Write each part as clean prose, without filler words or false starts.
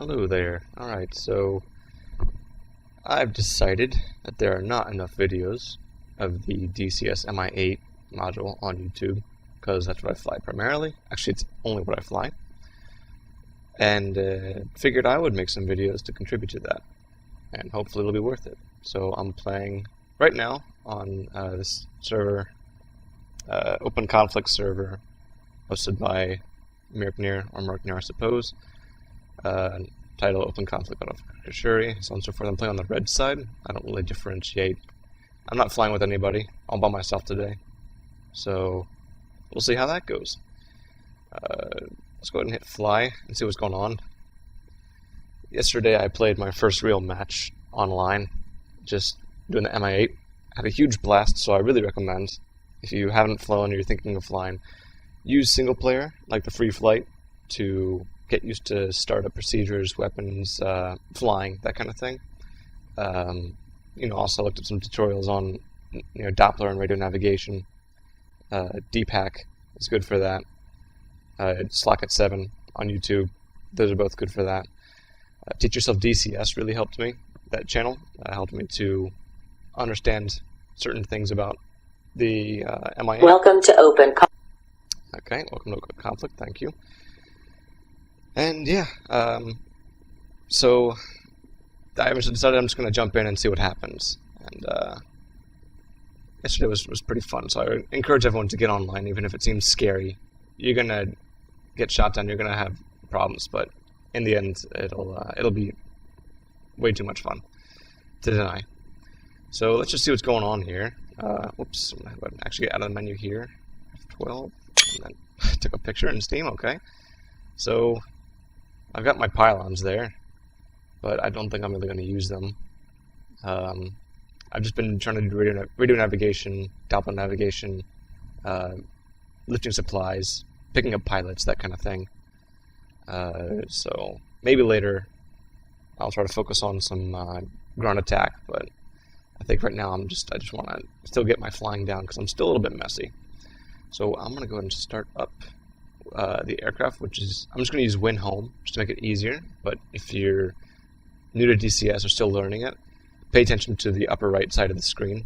Hello there. Alright, so I've decided that there are not enough videos of the DCS Mi8 module on YouTube, because that's what I fly primarily. Actually, it's only what I fly. And figured I would make some videos to contribute to that, and hopefully it'll be worth it. So I'm playing right now on this server, open conflict server, hosted by Mirknir, or Merknir, I suppose. Title Open Conflict out of Kashuri, so on and so forth. I'm playing on the red side. I don't really differentiate. I'm not flying with anybody. I'm by myself today. So we'll see how that goes. Let's go ahead and hit fly and see what's going on. Yesterday I played my first real match online, just doing the Mi8. I had a huge blast, so I really recommend, if you haven't flown or you're thinking of flying, use single player, like the free flight, to get used to startup procedures, weapons, flying, that kind of thing. Also looked at some tutorials on Doppler and radio navigation. DPAC is good for that. Slack at 7 on YouTube, those are both good for that. Teach Yourself DCS really helped me. That channel helped me to understand certain things about the Mi8. Welcome to Open Conflict. Okay, welcome to Open Conflict, thank you. And yeah, so I decided I'm just going to jump in and see what happens. And yesterday was pretty fun, so I encourage everyone to get online, even if it seems scary. You're going to get shot down, you're going to have problems, but in the end, it'll be way too much fun to deny. So let's just see what's going on here. Whoops, I'm going to actually get out of the menu here. F12, and then took a picture in Steam, okay. So I've got my pylons there, but I don't think I'm really going to use them. I've just been trying to do radio navigation, Doppler navigation, lifting supplies, picking up pilots, that kind of thing. So maybe later I'll try to focus on some ground attack, but I think right now I just want to still get my flying down because I'm still a little bit messy. So I'm going to go ahead and start up the aircraft, which is, I'm just going to use Win Home just to make it easier, but if you're new to DCS or still learning it, pay attention to the upper right side of the screen,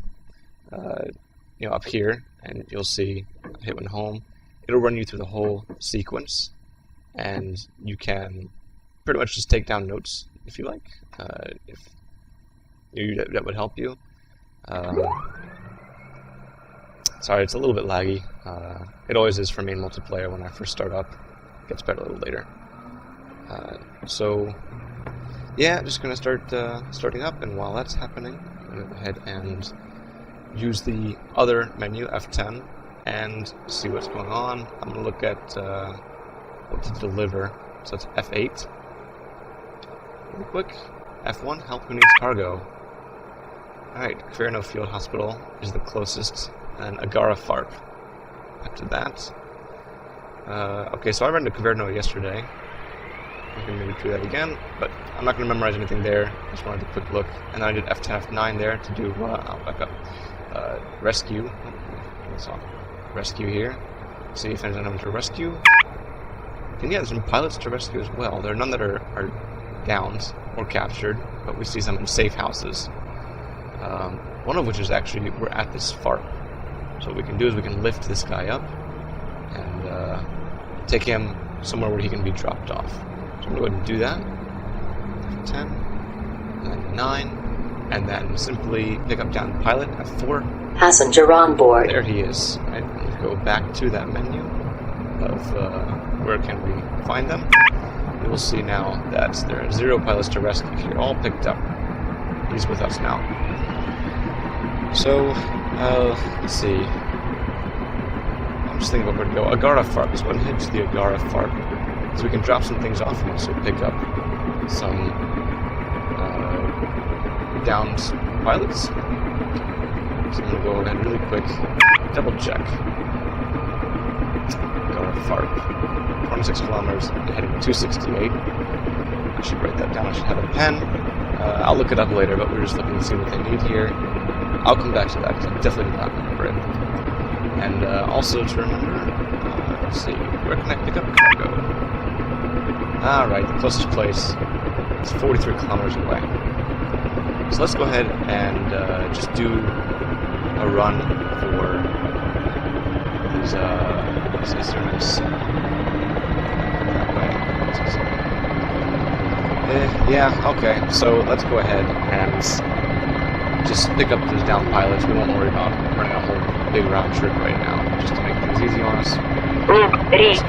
up here, and you'll see, hit Win Home, it'll run you through the whole sequence, and you can pretty much just take down notes if you like, that would help you. Sorry, it's a little bit laggy. It always is for me in multiplayer when I first start up. It gets better a little later. So, yeah, I'm just going to start starting up, and while that's happening, I'm going to go ahead and use the other menu, F10, and see what's going on. I'm going to look at what to deliver. So it's F8. Really quick. F1, help who needs cargo. Alright, Caverno Field Hospital is the closest, and Agara FARP after that. Okay, so I ran to Caverno yesterday. I can maybe do that again, but I'm not going to memorize anything there. I just wanted a quick look. And then I did F10, F9 there to do, I'll back up, rescue. Rescue here. See if there's anyone to rescue. And yeah, there's some pilots to rescue as well. There are none that are downed or captured, but we see some in safe houses. One of which is actually, we're at this FARP. So what we can do is we can lift this guy up and take him somewhere where he can be dropped off. So I'm going to go ahead and do that. 10, and then 9, and then simply pick up down pilot, F4. Passenger on board. There he is. Right, and go back to that menu of where can we find them. You will see now that there are 0 pilots to rescue here, all picked up. He's with us now. So, let's see. I'm just thinking about where to go. Agara FARP is going to head to the Agara FARP. So we can drop some things off and also pick up some downed pilots. So I'm going to go ahead really quick, double check. Agara FARP. 26 kilometers, heading 268. I should write that down, I should have a pen. I'll look it up later, but we're just looking to see what they need here. I'll come back to that, because I definitely did not remember it. And also to remember, let's see, where can I pick up cargo? Alright, the closest place It's 43 kilometers away. So let's go ahead and just do a run for these, is there nice, that way. Yeah, okay, so let's go ahead and just pick up those down pilots. We won't worry about running a whole big round trip right now, just to make things easy on us. Рейс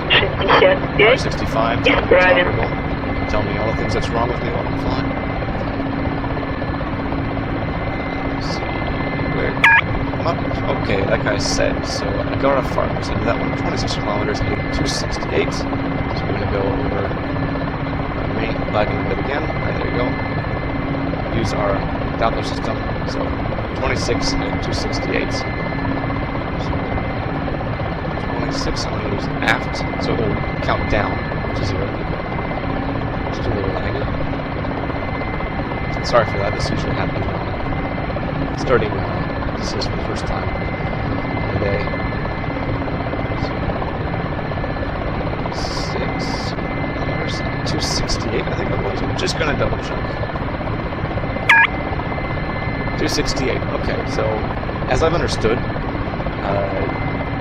65. 65, Исправен. tell me all the things that's wrong with me while I'm flying. Let's see, where? Okay, like I said, so Agara FARP, so that one, 26 kilometers, 268. So we're going to go over me, lagging a bit again. Right, there you go. Use our Doppler system, so 26 and 268. So 26, I'm going to use aft, so it will count down to 0. Just a little laggy. Sorry for that, this usually happens when I'm starting DCS for the first time today. So, 268, I think it was. I'm just going to double check. 268, okay, so as I've understood,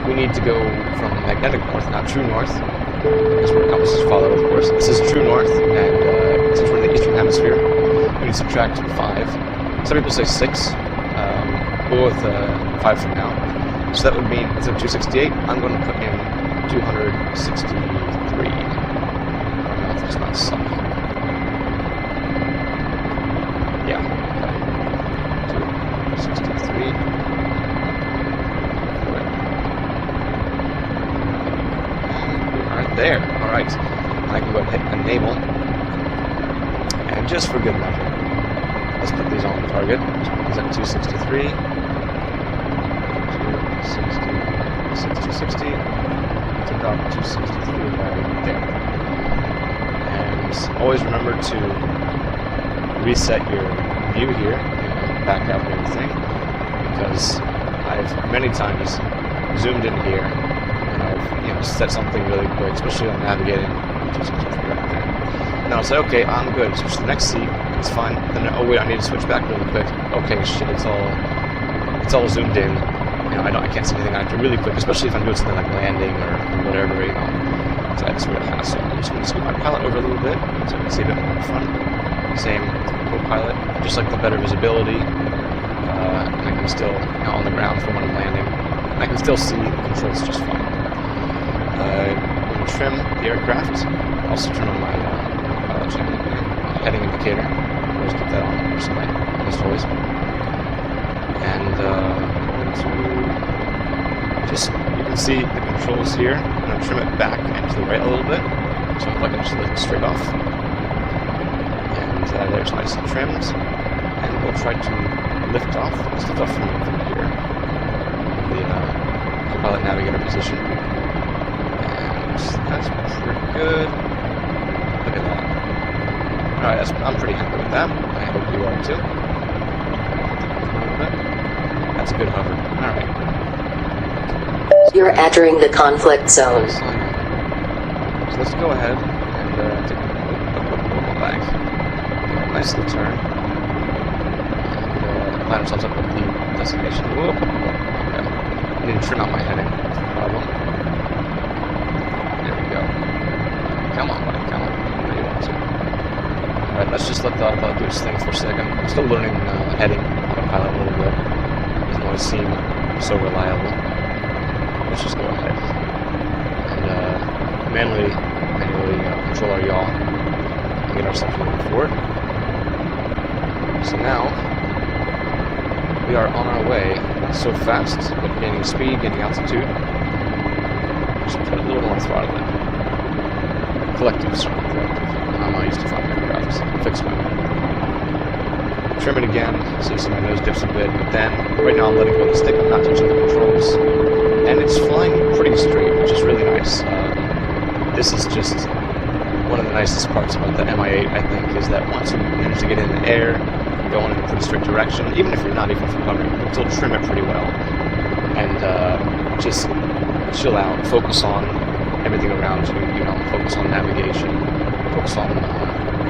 we need to go from magnetic north, not true north, because where compasses follow, of course. This is true north, and since we're in the eastern hemisphere, we need to subtract 5. Some people say 6. We'll go with 5 from now. So that would mean instead of 268, I'm going to put in 263. My math does not suck. Yeah, okay. 263. There, alright. I can go ahead and hit enable. And just for good measure, let's put these on the target. Is that 263? 260. It's about 263 right there. And always remember to reset your view here, back out and everything, because I've many times zoomed in here and I've set something really quick, especially on navigating. And I'll say, okay, I'm good. Switch to the next seat. It's fine. Then, oh wait, I need to switch back really quick. Okay, shit, it's all zoomed in. I can't see anything. I have to really quick, especially if I'm doing something like landing or whatever. So that's weird hassle. I'm just going to scoot my pilot over a little bit so I can see a bit more in front. Same co-pilot, just like the better visibility. And I can still on the ground for when I'm landing. I can still see the controls just fine. I'm going to trim the aircraft. Also turn on my pilot channel here. Heading indicator. Always keep that on personally, as always. And just, you can see the controls here. I'm going to trim it back and to the right a little bit. So if I can just lift straight off. And there's nice and trimmed. And we'll try to lift off. Let's lift off from here. The pilot navigator position. That's pretty good. Look at that. Alright, I'm pretty happy with that. I hope you are too. That's a good hover. Alright. You're entering the conflict zone. So let's go ahead and take a look back. Nice little turn. And line ourselves up with the destination. Whoa. Okay. I need to trim out my heading. That's the problem. Come on, buddy, come on. Where do you want to? Alright, let's just let the autopilot do its thing for a second. I'm still learning heading autopilot a little bit. Doesn't always seem so reliable. Let's just go ahead and manually control our yaw and get ourselves moving forward. So now we are on our way, not so fast, but gaining speed, gaining altitude. Just put a little more throttle in. Collective, sorry, collective. I'm used to flying aircraft. Fix my trim it again, so you see my nose dips a bit, but then, right now I'm letting go of the stick, I'm not touching the controls. And it's flying pretty straight, which is really nice. This is just one of the nicest parts about the Mi8, I think, is that once you manage to get in the air, you're going in a pretty straight direction, even if you're not even hovering, you can still trim it pretty well. And just chill out, focus on everything around you, focus on navigation, focus on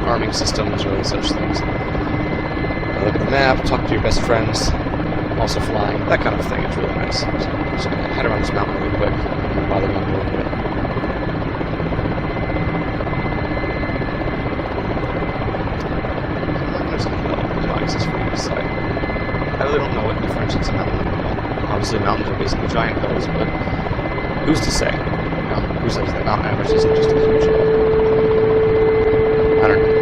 arming systems or such things. Look at the map, talk to your best friends, also flying, that kind of thing. It's really nice. So I'm just going to head around this mountain really quick, and bother going a little bit. There's a hill. There's no access for either side. I really don't know what differentiates a mountain and a hill. Obviously, mountains are basically giant hills, but who's to say? You know, who says that Mount Everest isn't just a huge hill? I don't know.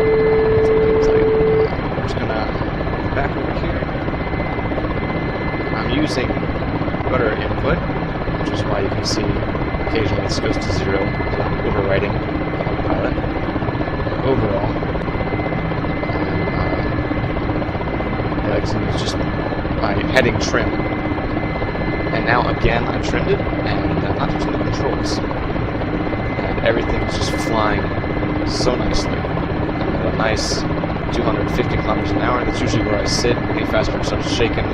I'm just going to back over here. I'm using rudder input, which is why you can see occasionally this goes to 0 because I'm overwriting the autopilot. Overall, I like to use just my heading trim. And now again I trimmed it, and I'm not touching the controls. And everything's just flying so nicely. I've got a nice 250 kilometers an hour. That's usually where I sit. Any faster it starts shaking.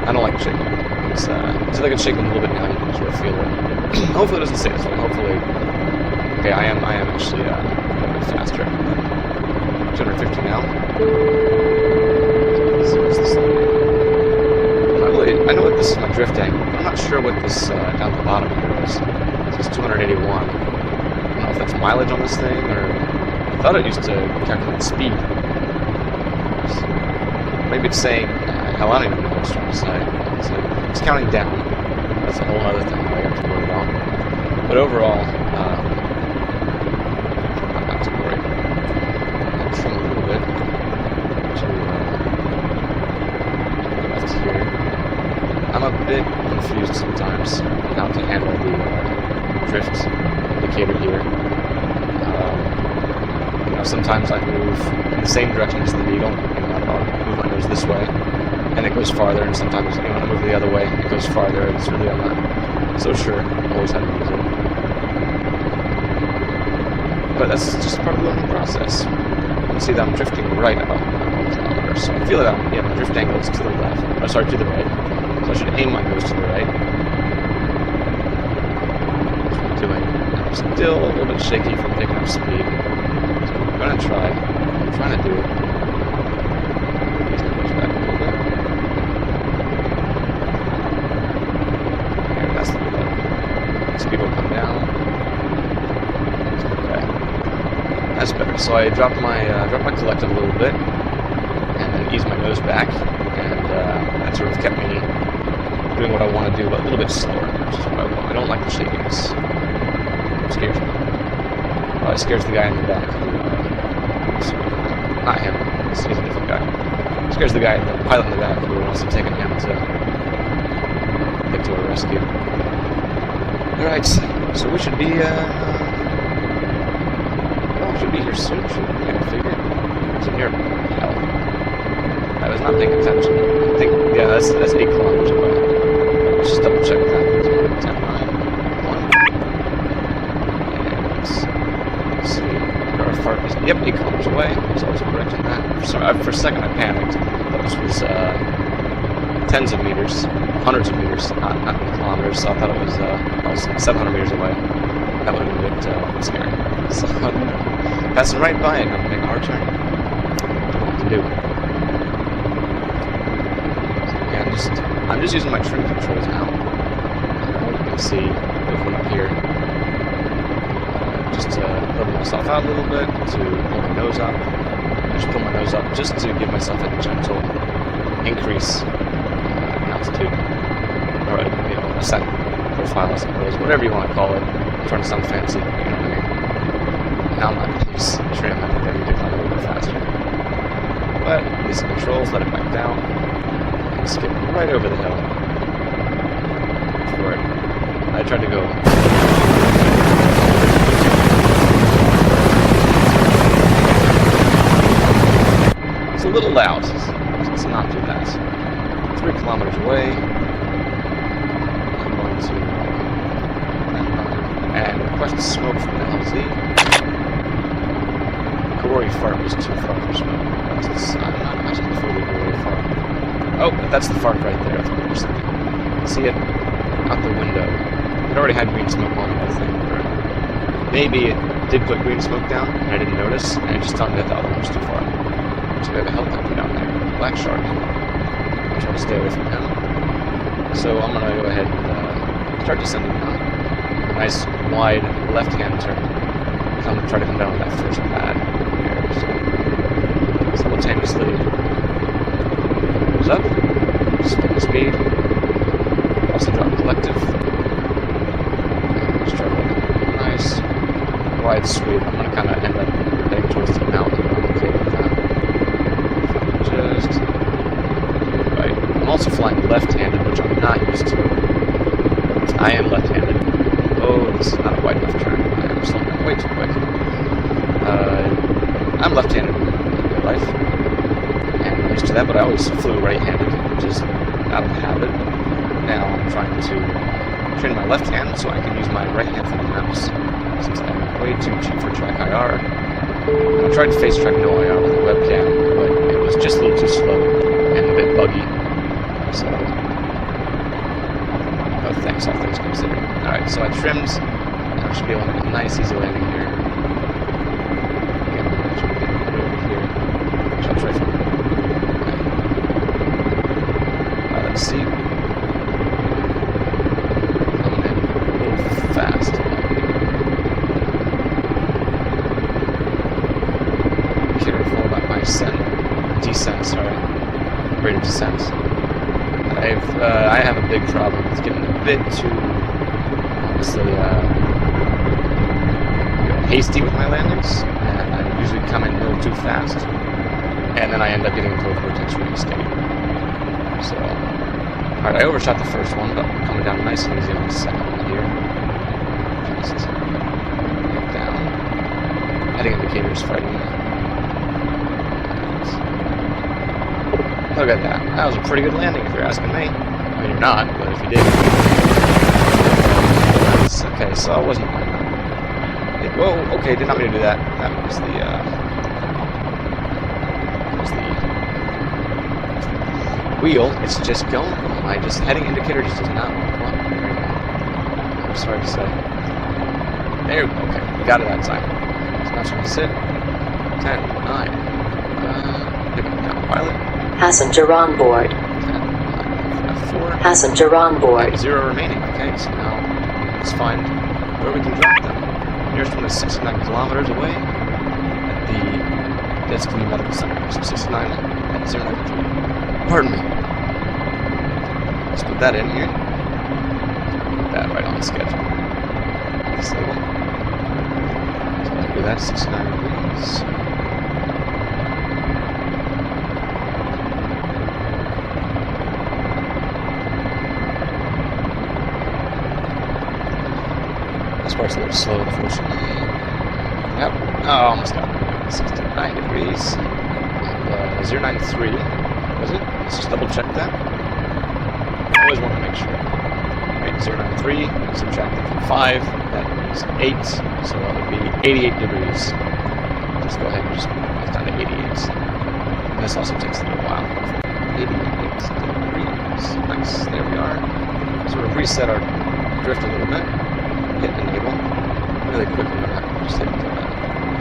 I don't like shaking. It's like it's shaking a little bit now. You can sort of feel it. Hopefully it doesn't stay this way. Hopefully, okay, I am actually a little bit faster. 250 now. What's this thing? I know what this is my drift angle. I'm not sure what this down the bottom here is. This is 281. I don't know if that's mileage on this thing or. I thought it used to calculate speed. So maybe it's saying, hell, I don't even know what it's trying to say. It's counting down. That's a whole other thing that I have to worry about. But overall, I'm not to worry. I'll trim a little bit to the left here. I'm a bit confused sometimes on how to handle the drift indicator here. Sometimes I move in the same direction as the needle. I'll move my nose this way, and it goes farther. And sometimes, when I move the other way, it goes farther. It's really, I'm not so sure always how to use it. But that's just part of the learning process. You can see that I'm drifting right about 1 kilometer. So I feel that my drift angle is to the left. Oh, sorry, to the right. So I should aim my nose to the right. That's what I'm doing. I'm still a little bit shaky from picking up speed. I'm gonna try. I'm trying to do it. Push back a little bit. There, that's the good. Speed will come down. Okay, that's better. So I dropped my collective a little bit, and then eased my nose back, and that sort of kept me doing what I want to do, but a little bit slower, which is what I want. I don't like the shakiness. It scares me. It scares the guy in the back. Not him. He's a different guy. It scares the guy, the pilot in the back, who wants to take him to get to a rescue. Alright, so we should be, should be here soon, shouldn't we? I figure. It's near hell. I was not paying attention. I think, yeah, that's 8 kilometers away. Let's just double check that. 10, 9, 1. Let's see. Agara FARP is, yep, 8 kilometers away. So I was correct in that. For a second I panicked. But this was tens of meters, hundreds of meters, not kilometers. So I thought it was 700 meters away. That would have been a bit scary. So passing right by it, I'm making a hard turn. What to do? So, yeah, I'm just using my trim controls now. You can see moving up here. Just to level myself out a little bit, to pull my nose up. I just pull my nose up just to give myself a gentle increase in altitude, or ascent profile, I suppose, whatever you want to call it. I'm trying to sound fancy, you know what I mean? Now I'm not just trim, I think I need to climb a little bit faster. But these controls, let it back down, and skip right over the hill. For it. I tried to go. It's a little loud. It's not too bad. 3 kilometers away. I'm going to and request smoke from the LZ. Agara FARP is too far for smoke. I'm not asking for the Agara FARP. Oh, that's the FARP right there. That's what we're saying. See it out the window. It already had green smoke on it, I think. Maybe it did put green smoke down, and I didn't notice, and it just told me that the other one was too far. So we have a helicopter down there, black shark. I'm trying to stay away from him. So I'm going to go ahead and start descending now. A nice wide left-hand turn. Try to come down on that first pad here. So simultaneously goes up, spin speed, also drop collective. Just try to nice wide sweep. I'm going to kind of end up heading towards the mountain. I'm okay with that. Just right. I'm also flying left-handed, which I'm not used to. I am left-handed. Oh, this is not a wide left turn. I am slowing down way too quick. I'm left-handed in real life, and I'm used to that, but I always flew right-handed, which is out of habit. Now I'm trying to train my left hand so I can use my right hand for the mouse, since I'm way too cheap for track IR. I tried to face track no IR with the webcam, but it was just a little too slow and a bit buggy. So, oh, thanks, all things considered. Alright, so I trimmed, and I should be able to make a nice, easy landing here. Again, I'm trying to get over here. I'll try from okay. Let's see. Coming in a little fast. Careful about my descent, sorry. Rate of descent. I have a big problem with getting a bit too, honestly, hasty with my landings, and I usually come in a little too fast, and then I end up getting into a vortex really escape. So, alright, I overshot the first one, but coming down nice and easy on the second one here. Just down. Heading indicators fighting. Look at that. That was a pretty good landing if you're asking me. I mean, you're not, but if you did. That's okay, so I wasn't. Whoa, okay, did not mean to do that. That was the wheel. It's just going. My just heading indicator just does not want to I'm sorry to say. There we go. Okay, we got it that time. So now I'm going to sit. 10, 9. Pick up down pilot. Passenger on board. 10, 9, 4. Passenger on board. Okay, 0 remaining. Okay, so now let's find where we can drop them. The nearest one is 69 kilometers away at the Dzegvi Medical Center. So 69 at 093. Pardon me. Let's put that in here. Put that right on the schedule. So do that 69 degrees. This part's a little slow, unfortunately. Yep. Oh, almost got it. 69 degrees. And 093. Was it? Let's just double check that. I always want to make sure. Right, 093, subtract it from 5, that is 8, so that would be 88 degrees. Just go ahead and just put down to 88. And this also takes a little while. 88 degrees. Nice, there we are. Sort of reset our drift a little bit. Hit enable. Really quickly, just hit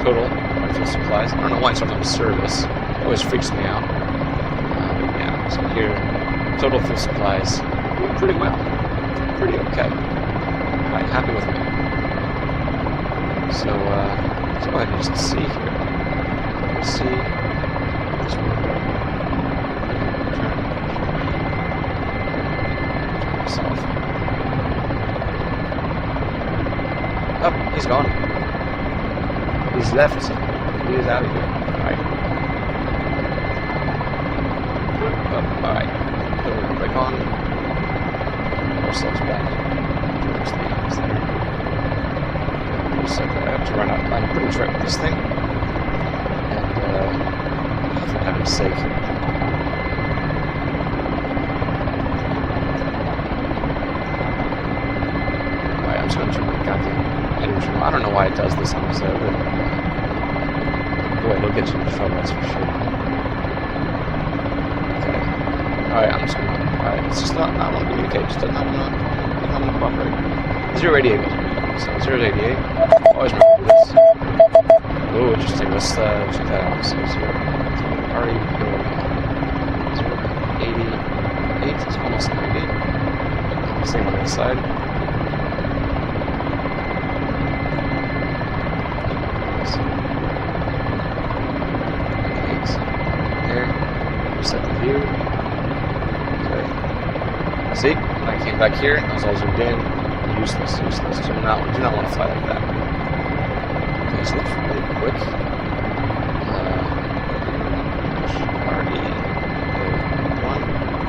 total fuel supplies. I don't know why it starts on service. It always freaks me out. So here, total fuel supplies, doing pretty well. Pretty okay. Quite happy with me. So, let's go ahead and just see here. Let's see. This one. Turn myself. Oh, he's gone. He's left. He is out of here. Alright. Alright, put it back on. Ourselves back towards the ends there. So I have to run out. I'm pretty sure with this thing. And, for heaven's sake. Alright, I'm just going to turn my goddamn heading control. I don't know why it does this on the server. Boy, it'll get you in trouble, that's for sure. Alright, I'm just gonna. Alright, it's just not want to communicate. Just does not want to cooperate. Zero radiator. So 0 to 88. Always remember this. Oh, interesting. Let's check that out. So 0 already go 0 to 88. It's almost 90. Same on the inside. Set the view. Okay. See, I came back here. I was all zoomed in. Useless. Do not want to fly like that. Okay, so looks really quick.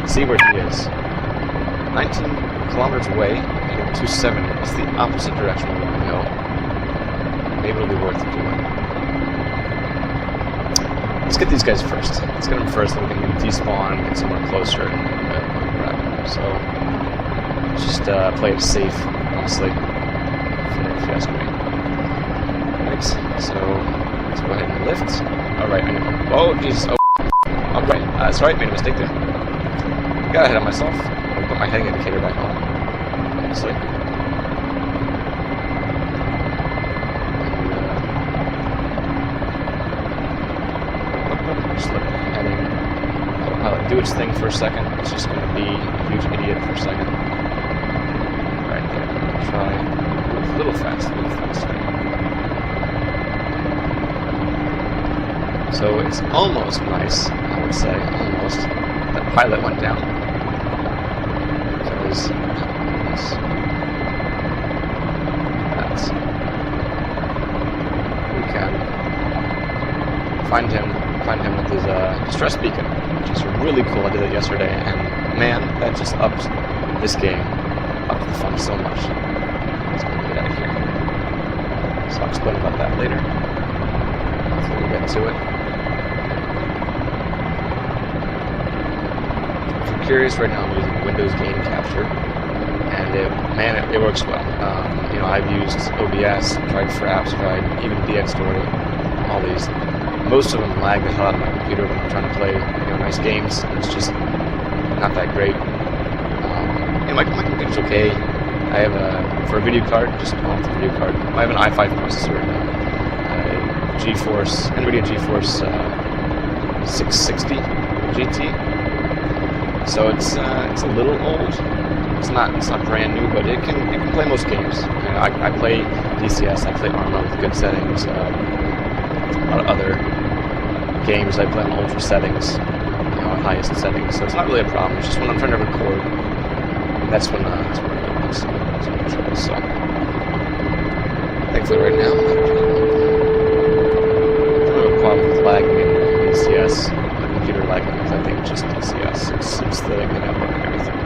See where he is. 19 kilometers away, and 270. It's the opposite direction we want to go. Maybe it'll be worth it doing. Let's get these guys first. Let's get them first, then we can despawn, get somewhere closer, and grab them. So, let's just play it safe, honestly, if you ask me. Right, so let's go ahead and lift. Alright, oh, Jesus, oh, alright, that's right, made a mistake there. Got ahead of myself. I'll put my heading indicator back on, obviously. Just let the heading autopilot do its thing for a second. It's just going to be a huge idiot for a second. Right there. I'm going to try a little faster. So it's almost nice, I would say, almost. That pilot went down. Because we can find him with his distress beacon, which is really cool. I did it yesterday, and man, that just upped this game, upped the fun so much. Let's get out of here. So I'll explain about that later. Hopefully we'll get to it. If you're curious, right now I'm using Windows Game Capture, and it works well. You know, I've used OBS, tried Fraps, tried even DX Story, all these. Most of them lag the hell out of my computer when I'm trying to play, nice games, and it's just not that great. My computer's okay. I have for a video card, just on the video card, I have an i5 processor, NVIDIA GeForce 660 GT. So it's a little old. It's not brand new, but it can play most games. I play DCS, I play Arma with good settings. A lot of other games I play on ultra settings, highest settings. So it's not really a problem. It's just when I'm trying to record, that's when it makes some trouble. So thankfully, right now, I don't have a problem with lagging in DCS. My computer lagging, because I think it's just DCS. It's the network and everything.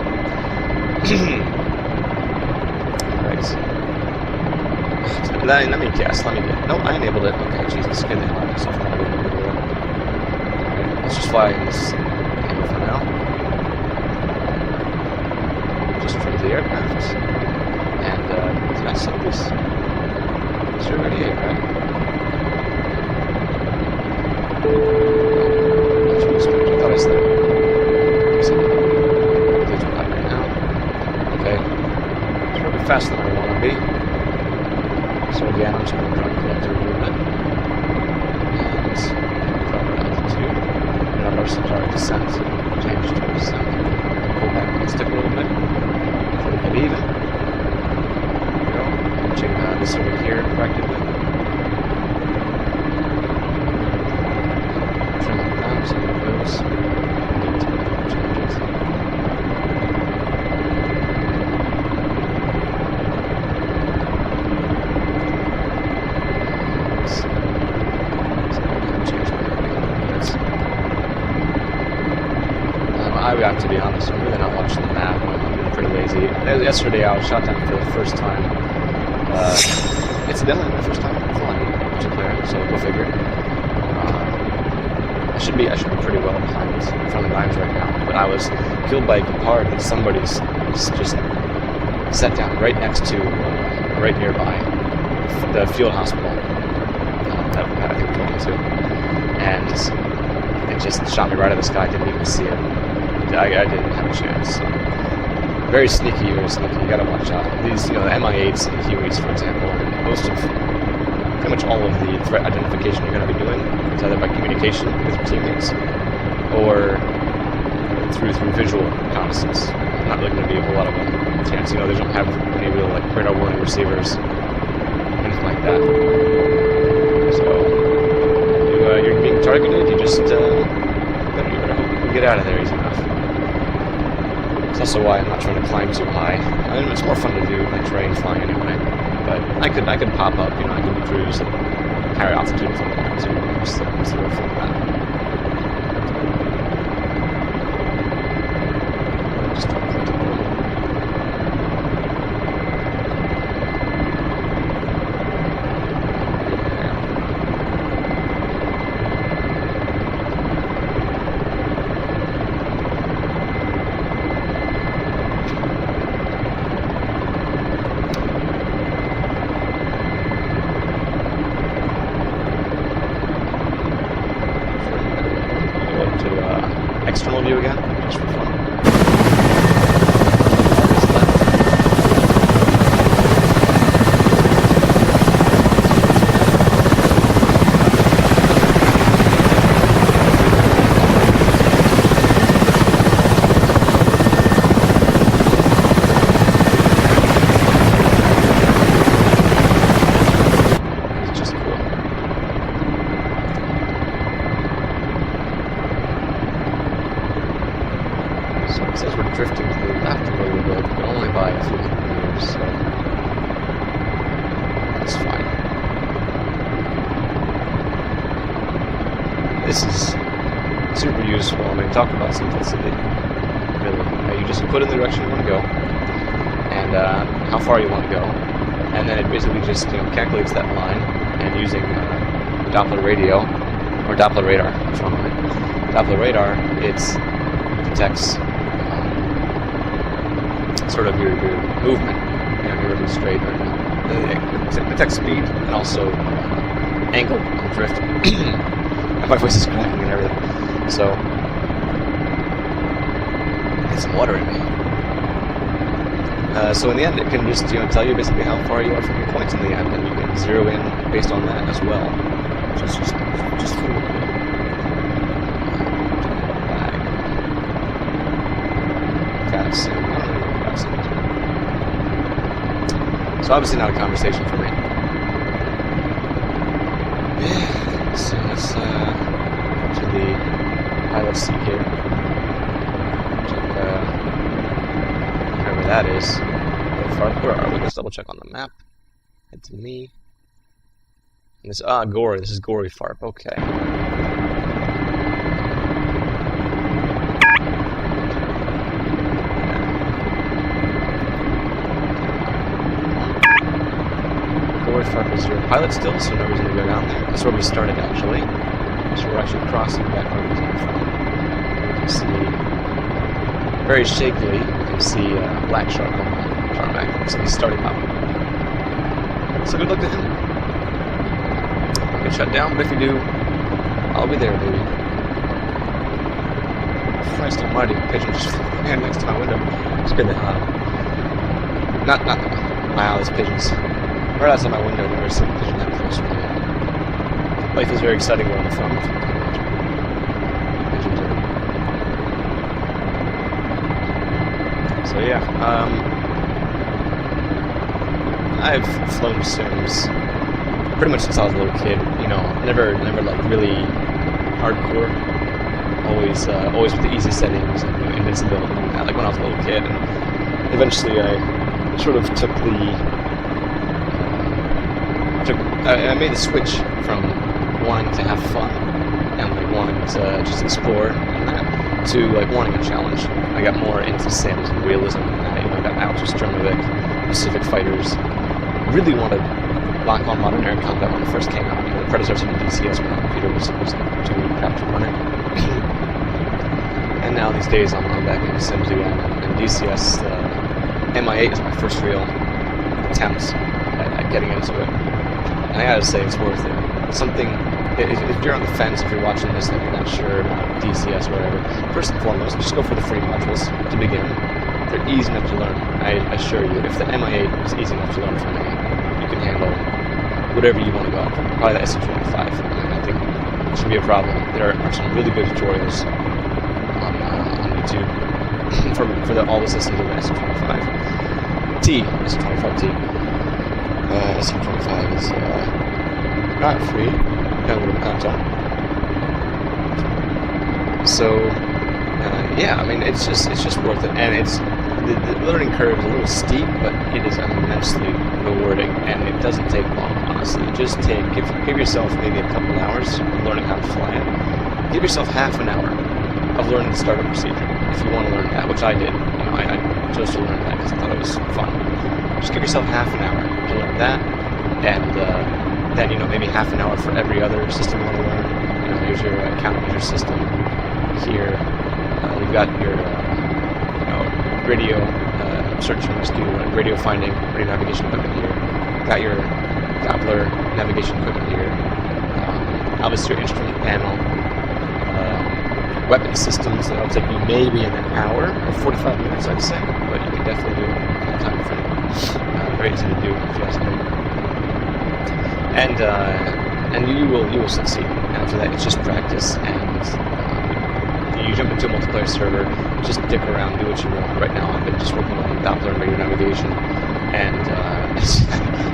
Right. Let me guess. No, I enabled it. Okay, Jesus, get the hell out of myself. Let's just fly in this angle for now. Just in front of the aircraft. And, did I set this? 0 to 88, right? That's really strange. I thought I said it. Right now. Okay. It's a little bit faster than I want to be. So again, I'm just going to try and collect a little bit. And proper altitude. And our start descent. Change to descent. Pull back and stick a little bit. Before we get even. There we go. Check this over here practically. Trim it down so it goes. I have to be honest, I'm really not watching the map. I'm being pretty lazy. Yesterday I was shot down for the first time. Incidentally, my first time flying multiplayer, so go figure. I should be pretty well behind friendly lines right now. But I was killed by a Gepard that somebody's just set down right next to, right nearby, the field hospital that I think we're going to. And it just shot me right out of the sky. I didn't even see it. I didn't have a chance. So. very sneaky. You gotta watch out. These, the Mi8s and Hueys, for example, most of, pretty much all of the threat identification you're gonna be doing is either by communication with your teammates or through visual reconnaissance. Not really gonna be a whole lot of a chance. They don't have any real radar warning receivers, anything like that. So you're being targeted. You just you better hope you can get out of there easy enough. That's also why I'm not trying to climb too high. I mean, it's more fun to do terrain flying anyway. But I could pop up. I could cruise at higher altitude if I wanted to. Just the real fun of that. Just try to click it. External view again, just for fun. It says we're drifting to the left a little bit, but only by a few meters, so that's fine. This is super useful. I mean, talk about simplicity. Really, you just put in the direction you want to go, and how far you want to go, and then it basically just calculates that line, and using Doppler radio or Doppler radar. Doppler radar, it detects sort of your movement, you're really straight, or it detects speed and also angle on drift. My voice is cracking and everything. So, get some water in me. So in the end, it can just tell you basically how far you are from your points in the end, and you can zero in based on that as well. Just really cool. So obviously not a conversation for me. Yeah, so let's to the pilot seat here. Check wherever that is. Where are we? Let's double check on the map. Head to me. And this Gore. This is Dzegvi FARP. Okay. FARP is your pilot still, so no reason to go down there. That's where we started actually. So we're actually crossing back where we came from. You can see, very shakily, you can see Black Shark on the tarmac. So he's starting up. So good luck to him. I'll get shut down, but if you do, I'll be there, baby. Christ almighty, pigeon just flying next to my window. It's been not my eyes, pigeons. Right outside my window, I've never seen a pigeon that close. Life is very exciting where I'm from. Pigeons are. So yeah, I've flown sims pretty much since I was a little kid. Never like really hardcore. Always with the easy settings and invincibility. Like when I was a little kid, and eventually I sort of took I made the switch from wanting to have fun and wanting to just explore and that to wanting a challenge. I got more into sims and realism and that. I got out just John Wick, Pacific Fighters. Really wanted lock on modern air combat when it first came out. The predecessor to DCS when the computer was too crap to run it. And now these days I'm back into sims again. And DCS, Mi8 is my first real attempt at getting into it. And I gotta say, it's worth it. If you're on the fence, if you're watching this and you're not sure about DCS or whatever, first and foremost, just go for the free modules to begin. they're easy enough to learn. I assure you, if the Mi8 is easy enough to learn from me, you can handle whatever you want to go after. Probably the SC25. I mean, I think it shouldn't be a problem. There are some really good tutorials on YouTube for all the systems of the SC25T. SC25 is not free. Downloadable content. So yeah, I mean, it's just worth it, and the learning curve is a little steep, but it is immensely rewarding, and it doesn't take long, honestly. Just give yourself maybe a couple hours of learning how to fly it. Give yourself half an hour of learning the startup procedure, if you want to learn that, which I did. You know, I chose to learn that because I thought it was fun. Just give yourself half an hour to learn that, and then, you know, maybe half an hour for every other system you want to learn. You know, here's your countermeasures system. Here, you've got your radio search and rescue, radio finding, radio navigation equipment here. Got your Doppler navigation equipment here. Obviously, your instrument panel. Weapon systems that'll take you maybe in an hour or 45 minutes, I'd say, but you can definitely do it in a time frame. Very easy to do if you ask me. And you will succeed. After that, it's just practice, and you jump into a multiplayer server, just dick around, do what you want. Right now, I've been just working on Doppler and radio navigation, and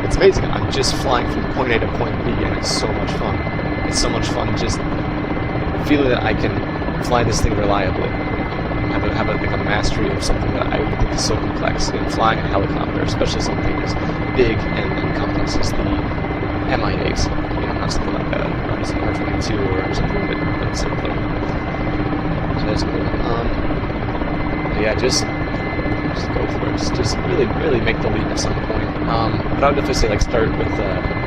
it's amazing. I'm just flying from point A to point B, and it's so much fun. It's so much fun just feeling that I can fly this thing reliably. Have a mastery of something that I would think is so complex. You know, flying a helicopter, especially something as big and complex as the Mi8. You know, not something like that. Obviously, R22 or something a bit simpler. So that's cool. Yeah, just go for it. Just really make the leap at some point. But I would definitely say, like, start with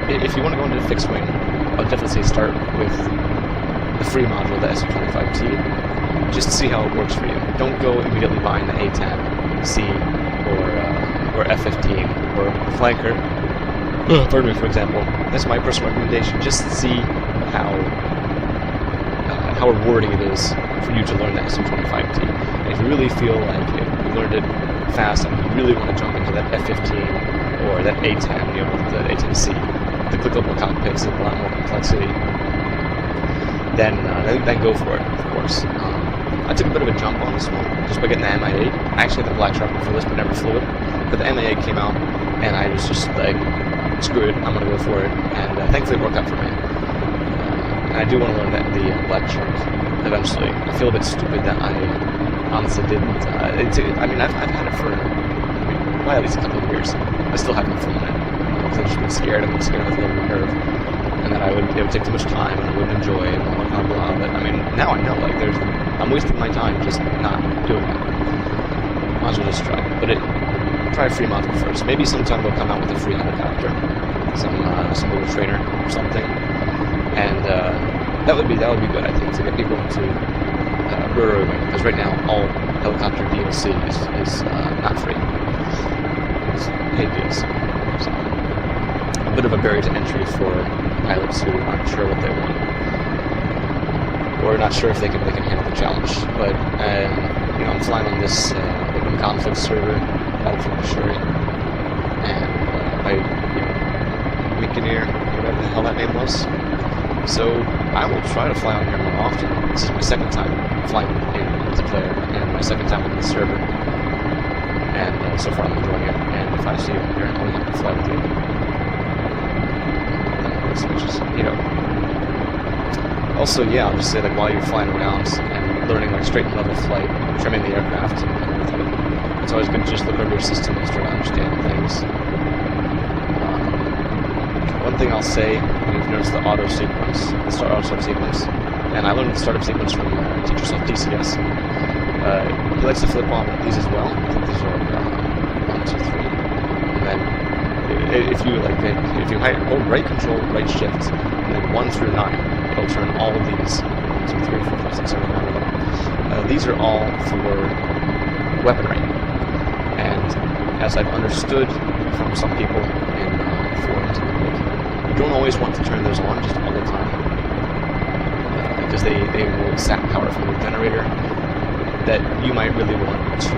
if you want to go into fixed wing, I would definitely say start with the free module, the SC25T. Just to see how it works for you. Don't go immediately buying the A10C or F15 or Flanker. Pardon me, for example. That's my personal recommendation. Just see how rewarding it is for you to learn the SC25T. And if you really feel like you learned it fast and you really want to jump into that F15 or that A10, you know, the A10C, the clickable cockpits and a lot more complexity, then go for it, of course. I took a bit of a jump on this one, just by getting the Mi8. I actually had the Black Shark before this, but never flew it. But the Mi8 came out, and I was just like, screw it, I'm going to go for it. And thankfully it worked out for me. And I do want to learn the Black Shark eventually. I feel a bit stupid that I honestly didn't. I mean, I've had it for probably at least a couple of years. I still haven't flown it. Because I've just been scared. I've been scared of the learning curve. And that it would take too much time and I wouldn't enjoy it and blah, blah, blah. But I mean, now I know, like, I'm wasting my time just not doing it. Might as well just try. But try a free module first. Maybe sometime they'll come out with a free helicopter, some little trainer or something, and that would be good, I think, to get people into rotary wing. Because right now, all helicopter DLC is not free. It's paid DLC. So, a bit of a barrier to entry for pilots who aren't sure what they want, or not sure if they can handle the challenge. But you know, I'm flying on this open conflict server, Battlefield Missouri, and by Mikineer, whatever the hell that name was. So I will try to fly on here more often. This is my second time flying in multiplayer, and my second time on the server. And so far I'm enjoying it. And if I see you on here, I'll have to fly with you. Which is, you know. Also, yeah, I'll just say, like, while you're flying around and learning, like, straight and level flight, trimming the aircraft, it's always good to just look over your system and start to understand things. One thing I'll say, you've noticed the auto sequence, the auto start sequence, and I learned the startup sequence from teach yourself DCS. He likes to flip on these as well. I think these are 1, 2, 3, and then if you hold right control, right shift, and then 1 through 9, it'll turn all of these. 1, 2, 3, 4, 5, 6, 7, 8, 9, 11. These are all for weaponry, and as I've understood from some people in forums, you don't always want to turn those on just all the time, because they will sap power from your generator that you might really want to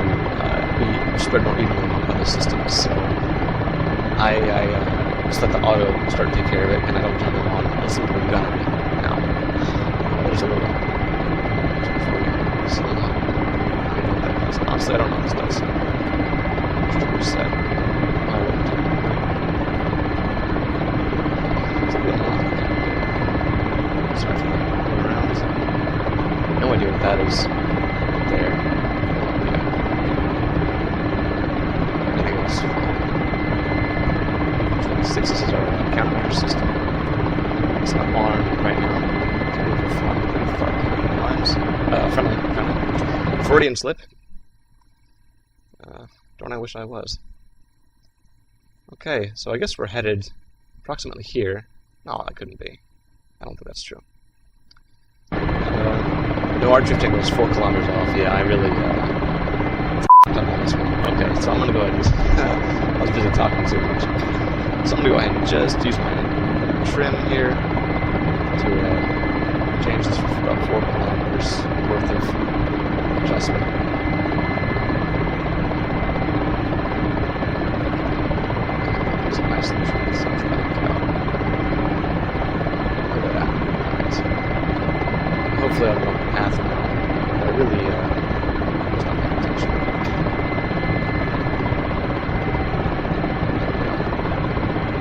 be spread more evenly among other systems. So I just let the auto start to take care of it, and I don't turn them on unless I'm gunnery. Now, there's a little so honestly, I don't know what this does. Just to reset. I wouldn't do it. It's a bit long. Sorry for that. Going around. No idea what that is. There. Everything else. 26 is our countermeasure system. It's not on right now. It's flying pretty far behind the lines. Friendly. Freudian slip. Don't I wish I was. Okay, so I guess we're headed approximately here. No, that couldn't be. I don't think that's true. No, our drifting was 4 kilometers off. Yeah, I really up on this one. Okay, so I'm gonna go ahead and I was busy talking too much. So I'm gonna go ahead and just use my trim here to change this for about 4 kilometers worth of adjustment. It's a nice little trim itself back out. Look at that. Right. Hopefully I'll go on the path now. I really was not paying attention.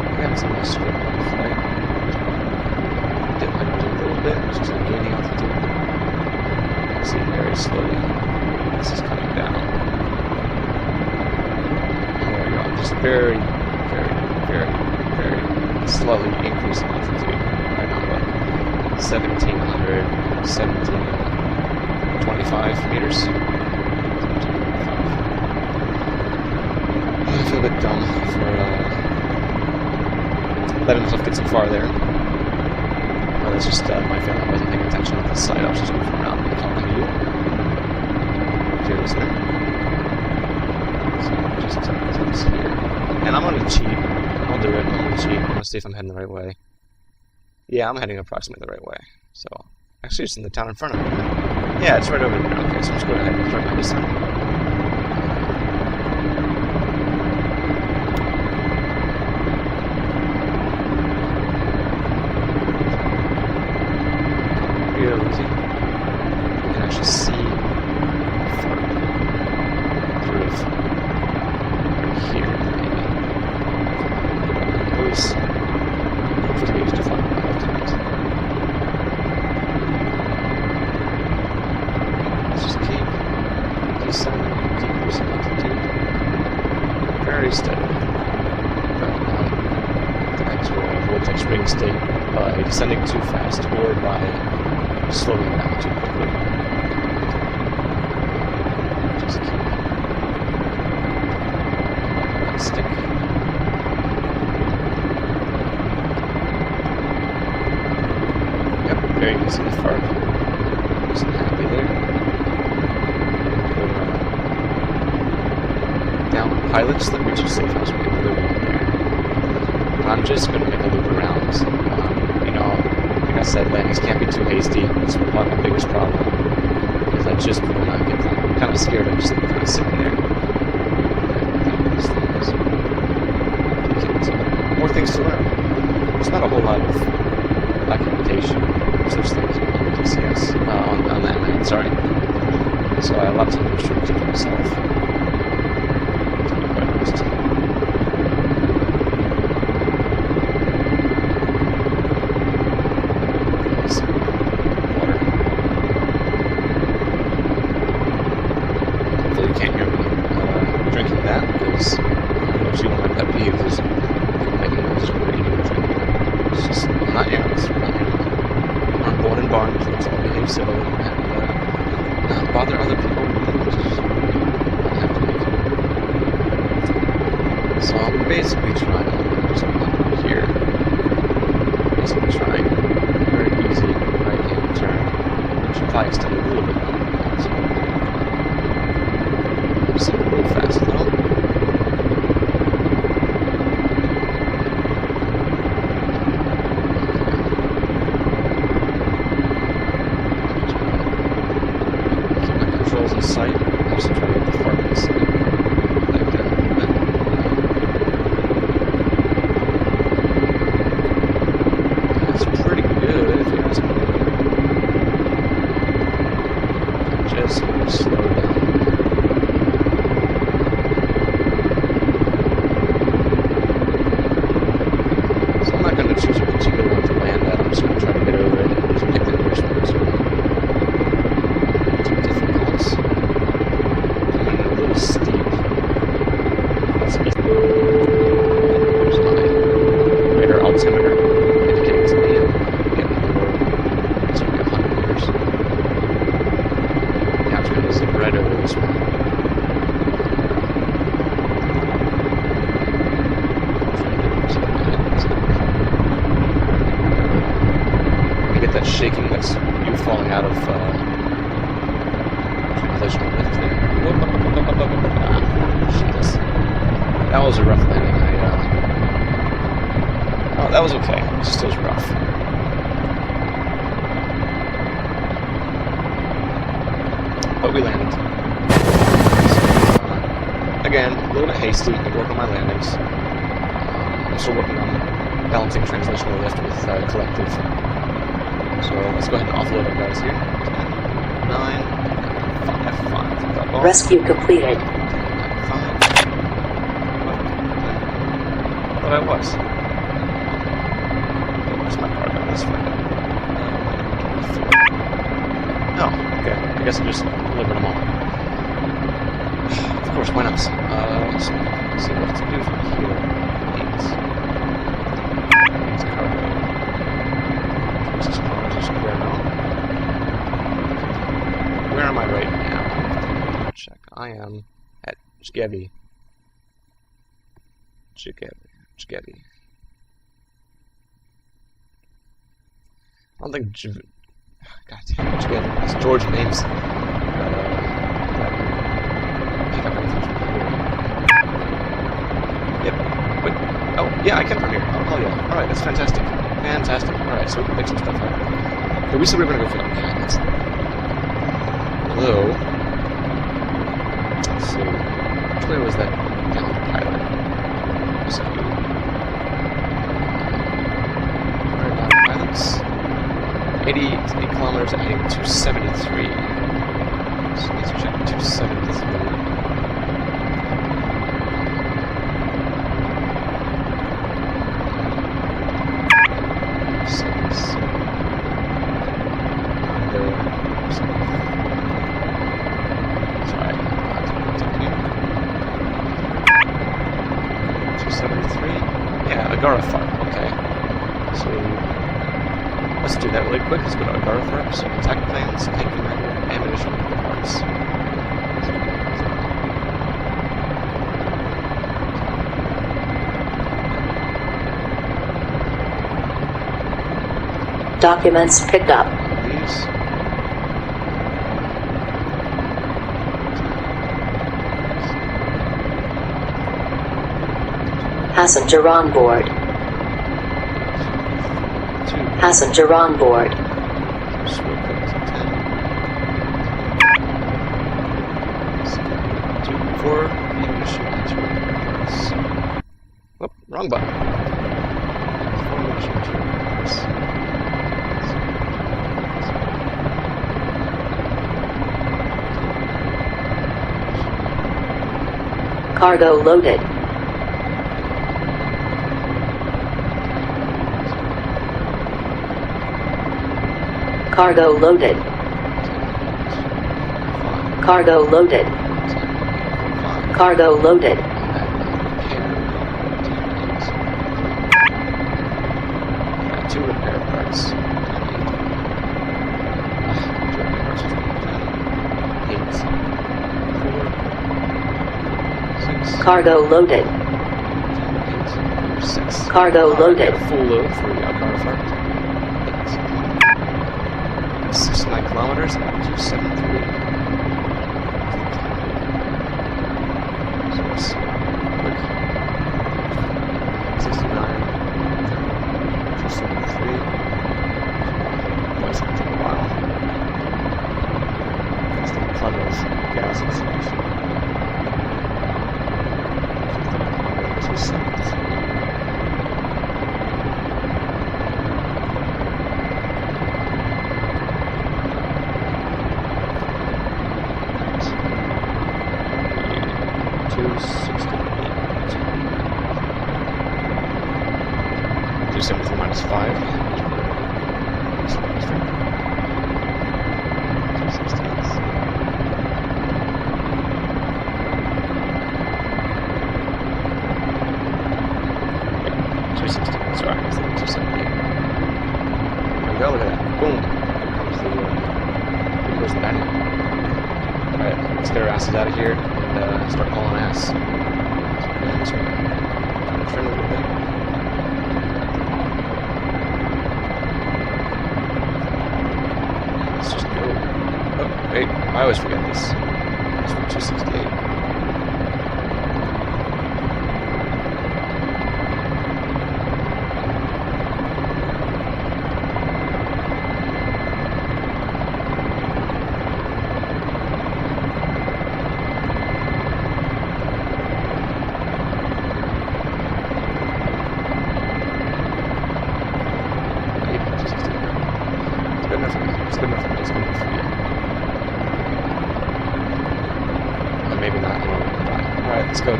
I got some nice script on the flight. Dip my nose a little bit, it's just like gaining altitude. You can see very slowly. This is coming down. There we go. Just very slowly increasing altitude. Right now, about 1,700, 1,725 meters. I feel a bit dumb for letting myself get so far there. Well, that's just my feeling. I wasn't paying attention to the side. I was just moving around and talking to you. Dear listener. So just this here. And I'm going to cheat. I'll do it. I'm going to cheat. I'm going to see if I'm heading the right way. Yeah, I'm heading approximately the right way. So, actually, it's in the town in front of me. Yeah, it's right over there. Okay, so I'm just going ahead and start my descent. Real easy. You can actually see FARP sort of right here, maybe. It was hopefully used to fly altitude. Let's just keep descending and decreasing altitude very steadily. Trying to avoid like spring state by descending too fast or by slowing down too quickly. Just keep that stick. Yep, there you can see the FARP. Just happy there. Down pilot slip, which is safe as we can live in there. I'm just going to make a loop around. You know, like I said, landings can't be too hasty. It's probably my biggest problem. Because I just will not get them. I'm kind of scared of just kind of sitting there. So, more things to learn. There's not a whole lot of documentation of such things on DCS. On that man, sorry. So I have lots of restrictions to myself. Bother other people. So I'm basically trying just here. Basically trying very easy right hand turn. Which will probably extend a little bit more. So I'm just a little fast though. In sight, also try to get the FARP in sight. altimeter indicating to me I'm getting below 100 meters. The altitude is right over this one. You get that shaking, that's you falling out of translational lift there. Jesus. That was a rough landing. Oh, that was okay. It just was rough. But we landed. So, again, a little bit hasty to work on my landings. I'm still working on balancing translational lift with collective. So let's go ahead and offload our guys here. 10, 9, 5, 5. Rescue completed. 5. What I was. Where's my cargo? Let's find out. Oh, okay. I guess I just delivered them all. Of course, why not? So, let's see what to do from here. 8. Cargo. Where am I right now? Check. I am at Dzegvi. I don't think God damn it, Dzegvi. It's George names. Pick up anything from here. Yep. Wait. Oh, yeah, I can from here. Oh, yeah. Alright, that's fantastic. Fantastic. Alright, so we can pick some stuff up. So we said we were going to go for the mechanics. Although, let's see. Which way was that down the pilot? So, where are down pilots? 8 kilometers at heading 273. So let's check 273. Agara FARP, okay. So, let's do that really quick. Let's go to Agara FARP. So, attack plans, tank commander, ammunition, parts. Documents picked up. These. Passenger on board. 2. Passenger on board. 10. Two, 4. Ammunition, 2 parts. Oh, wrong button. 4 ammunition, 2 parts. Cargo loaded. Cargo loaded. Cargo loaded. Cargo loaded. 2 repair parts. 8. 4. 6. Cargo loaded. 6. Cargo loaded. Full load for the Agara FARP. 69 kilometers at 273. So let's quick. 69. 273. Boy, it's going to take a while. It's the plug of gas and such. 273. minus 5. 260. Sorry, 78. There we go, look at that. Boom. Here goes the batting. Alright, let's get our asses out of here and start hauling ass. And so, trim a little bit. Let's just go. Oh, wait, I always forget this. It's for 268. Let's go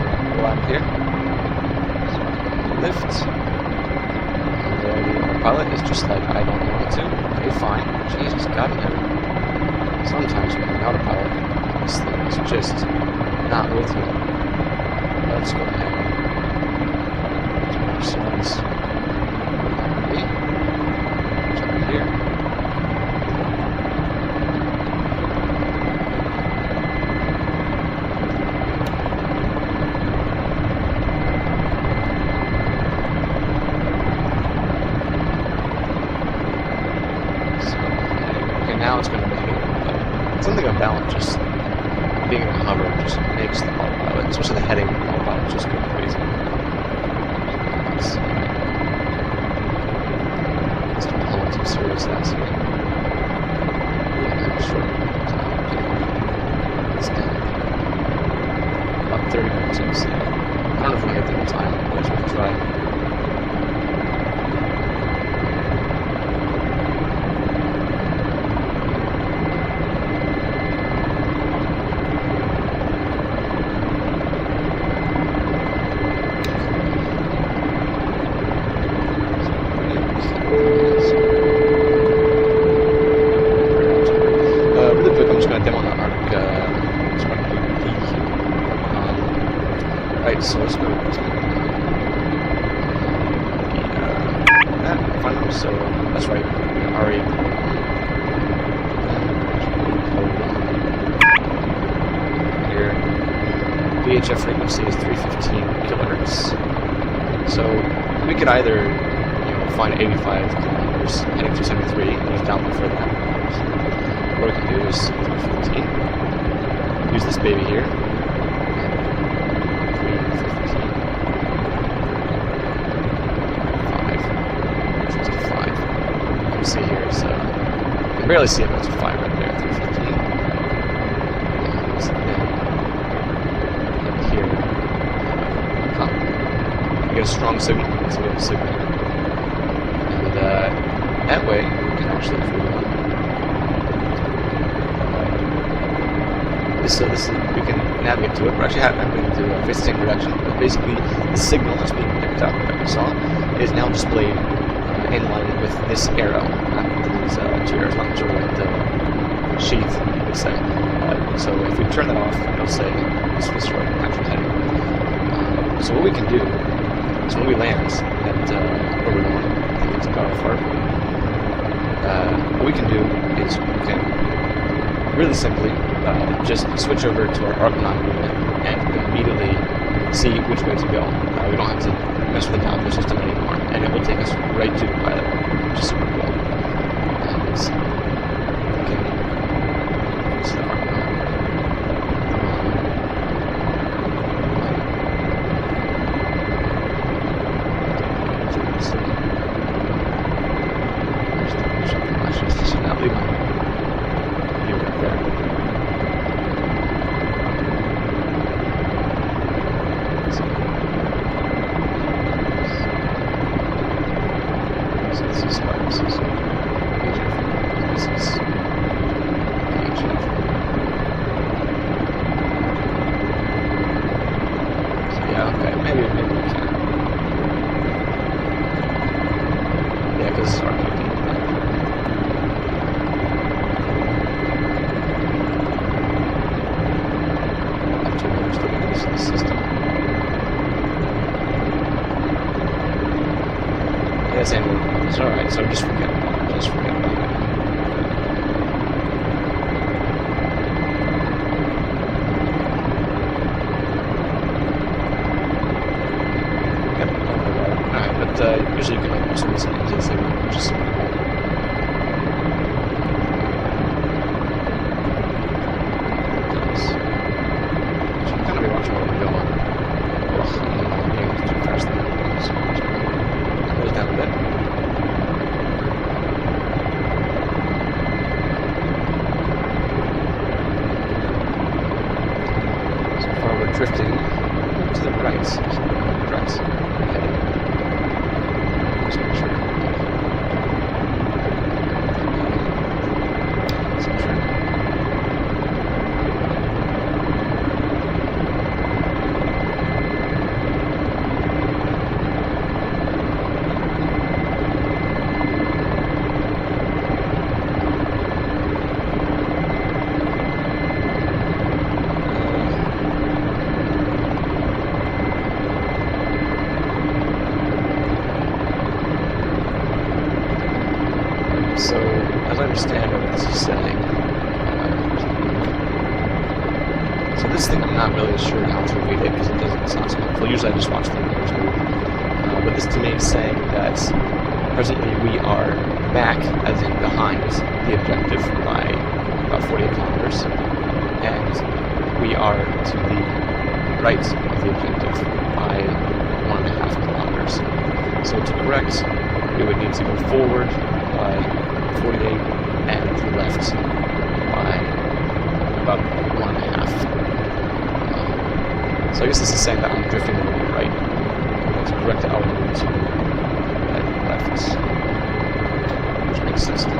out here. Lift. And our pilot is just like, I don't want to. Okay, fine. Jesus, God in heaven. Sometimes when you're autopilot, this thing is just not with me. Let's go ahead. Someone's over here. Now it's going to make it something about just being in a hover just makes the autopilot, especially the heading of the autopilot, just go crazy. Let's start pulling some serious ass here. Yeah, short time. It's down. About 30 minutes, you see. I don't know if we can get there in time, but we'll try. So let's go to that final, so that's right, already here. VHF frequency is 315 kilohertz. So we could either, find 85 kilometers heading 273 and just download for that. What we can do is 315. Use this baby here. See here is, you can barely see it, but it's a 5 right there, 315. And here, you get a strong signal, so we have a signal. And that way, we can actually, we can navigate to it. We're actually having to do a face-to-face reduction, but basically the signal that's being picked up that we saw is now displayed in line with this arrow, not these two arrows, not sure what the sheath you would say. So if we turn that off, it'll say this was our actual heading. So what we can do is when we land at where we're going, I think it's Agara FARP, what we can do is we can really simply just switch over to our Arc-9 unit and immediately see which way to go. We don't have to mess with the download system anymore, and it will take us right to the pilot, which is super cool. And this is the Arc-9. Should not leave my view right there. it's annual. It's alright, so just forget about it. Just forget about it. Yep, alright, but usually you can like swim some into this thing, which is super cool. Nice. Should kind of be watching where we're going. Oh, I'm getting too fast there. Slow down a bit. So far we're drifting to the right. Right. Heading. Just make sure. Some track. So, as I understand what this is saying, so this thing I'm not really sure how to read it because it doesn't sound so helpful. Usually I just watch the numbers move. But this to me is saying that presently we are back, as in behind, the objective by about 48 kilometers, and we are to the right of the objective by 1.5 kilometers. So to correct, we would need to go forward by 48 and to the left by about 1.5. So I guess this is saying that I'm drifting a little bit right. To correct it, I would move to the left, which makes sense to me.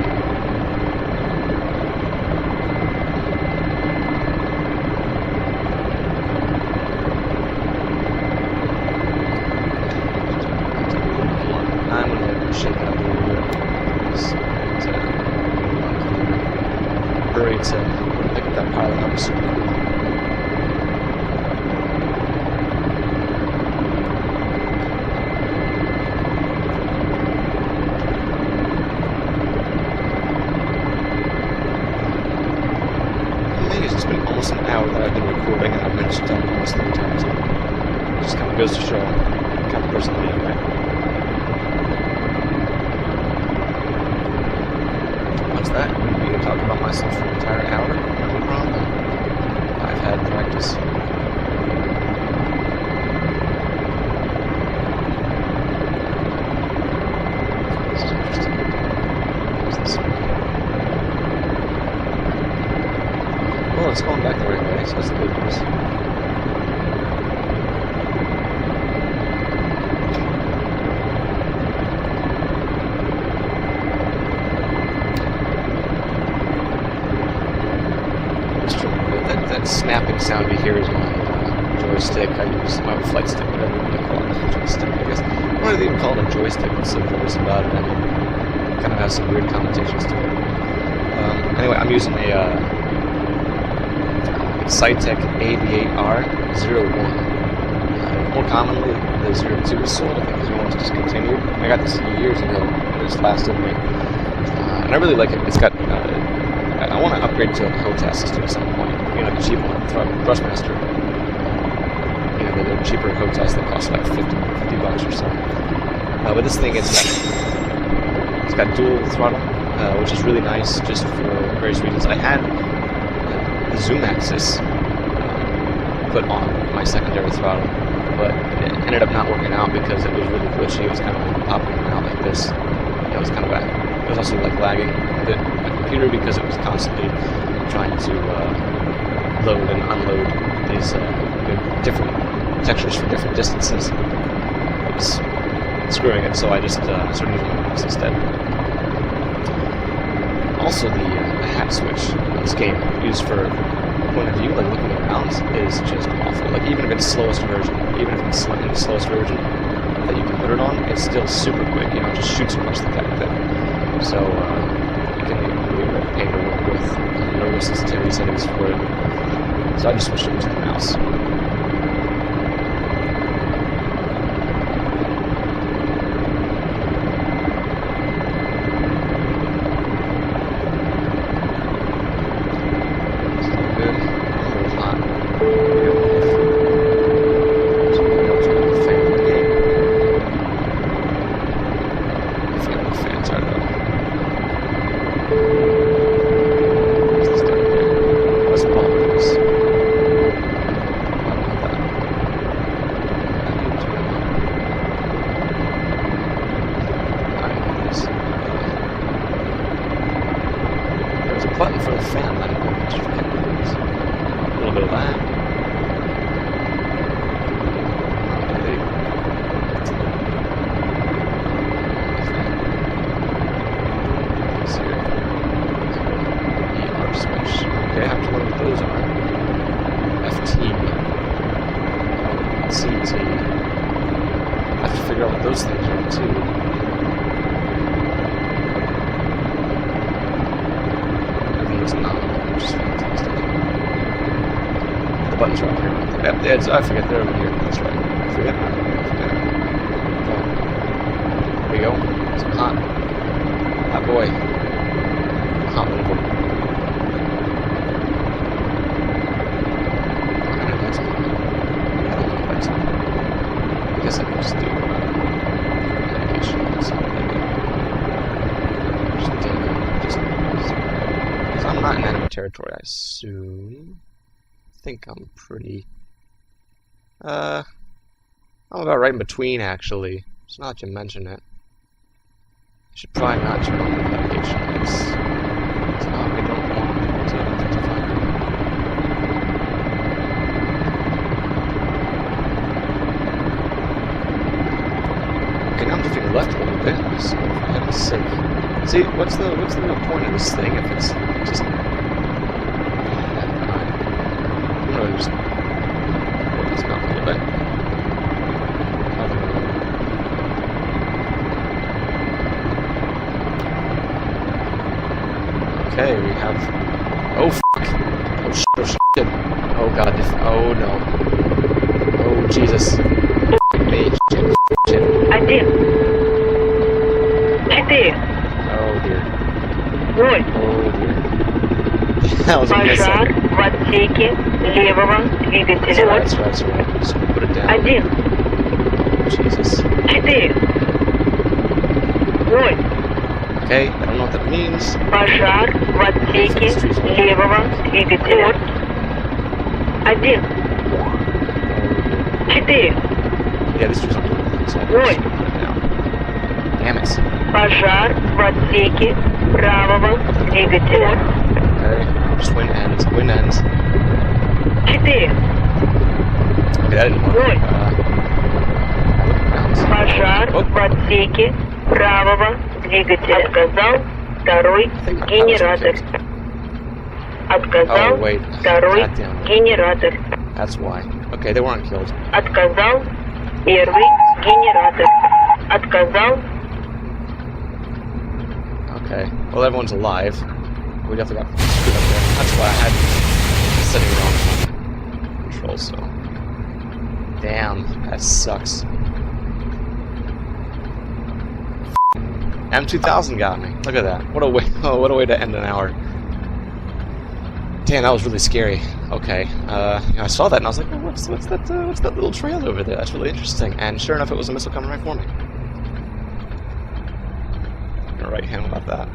I'm going to shake it up a little bit. Hurry to pick up that pilot. That was super cool. The thing is, it's been almost an hour that I've been recording, and I've managed to tell almost the entire time. It just kind of goes to show the kind of person I am, right? That would be to talk about myself for an entire hour, no problem. I've had practice. This is interesting. What's this? Well, it's going back the right way, so that's the good news. That snapping sound you hear is my joystick. I use my flight stick, whatever you want to call it. Joystick, I guess. I don't really even call it a joystick. What's so voice about it? I mean, it kind of has some weird connotations to it. Anyway, I'm using a Cytec AV8R01. More commonly, the 02 is sold. I think the 01 is discontinued. I got this years ago. It just lasted me. And I really like it. It's got... I want to upgrade to a HOTAS system at some point. You know, like a cheap one, Thrustmaster. You know, the cheaper HOTAS that cost like $50 or so. But this thing, it's got dual throttle, which is really nice, just for various reasons. I had the zoom axis put on my secondary throttle, but it ended up not working out because it was really glitchy. It was kind of like popping around like this. It was kind of bad. It was also like lagging a bit my computer because it was constantly trying to load and unload these different textures for different distances. It was screwing it, so I just started using AWACS instead. Also, the hat switch in this game, used for point of view, like looking around, is just awful. Like even if it's slowest version, even if it's in the slowest version that you can put it on, it's still super quick. You know, it just shoots across the cockpit. So it can be really a pain to work with. No real sensitivity settings for it. So I just switched over to the mouse. the fans are though. What's the bubbles? There's a button for the fan language. A little bit of that. Okay, I have to learn what those are. FT. CT. I have to figure out what those things are too. Everything's nominal, which is fantastic. The buttons are up here. I forget they're over here. That's right. I forget. There we go. It's hot. Hot boy. Hot little boy. I guess I can just do medication. Because I'm not in enemy territory, I assume. I think I'm pretty. I'm about right in between, actually. It's not that you mention it. I should probably not turn on the medication. It's not. I don't want to identify. Okay, now I'm defeating left a little bit, so for heaven's sake. See, what's the real point of this thing if it's just... I'm really just... work this out a little bit. Okay, we have... Oh, fuck! Oh, shit, oh, shit. Oh, God. Oh, no. Oh, Jesus. Me. Shit. 1, 4, Oh dear. 0. Oh dear. That was a miss. Пожар в отсеке левого двигателя. That's right. Just put it down. 1, Jesus. 4, 0. Okay, I don't know what that means. Пожар в отсеке левого двигателя. 1, 4. Yeah, this was something. So Ой. just put it down. Damn it. Пожар в отсеке правого двигателя. Okay, just win ends. 4. 4. Okay, that didn't work. Ой. Bounce. Пожар Oh. в отсеке правого двигателя. Отказал второй генератор. Отказал Oh, wait. второй Goddamn. генератор. That's why. Okay, they weren't killed. Отказал первый генератор. Отказал. Okay. Well, everyone's alive. We definitely got screwed up there. That's why I had setting wrong control, so. Damn, that sucks. M2000 got me. Look at that. What a way! Oh, what a way to end an hour. Damn, that was really scary. Okay, I saw that and I was like, oh, what's that little trail over there? That's really interesting. And sure enough, it was a missile coming right for me. I'm gonna write him about that.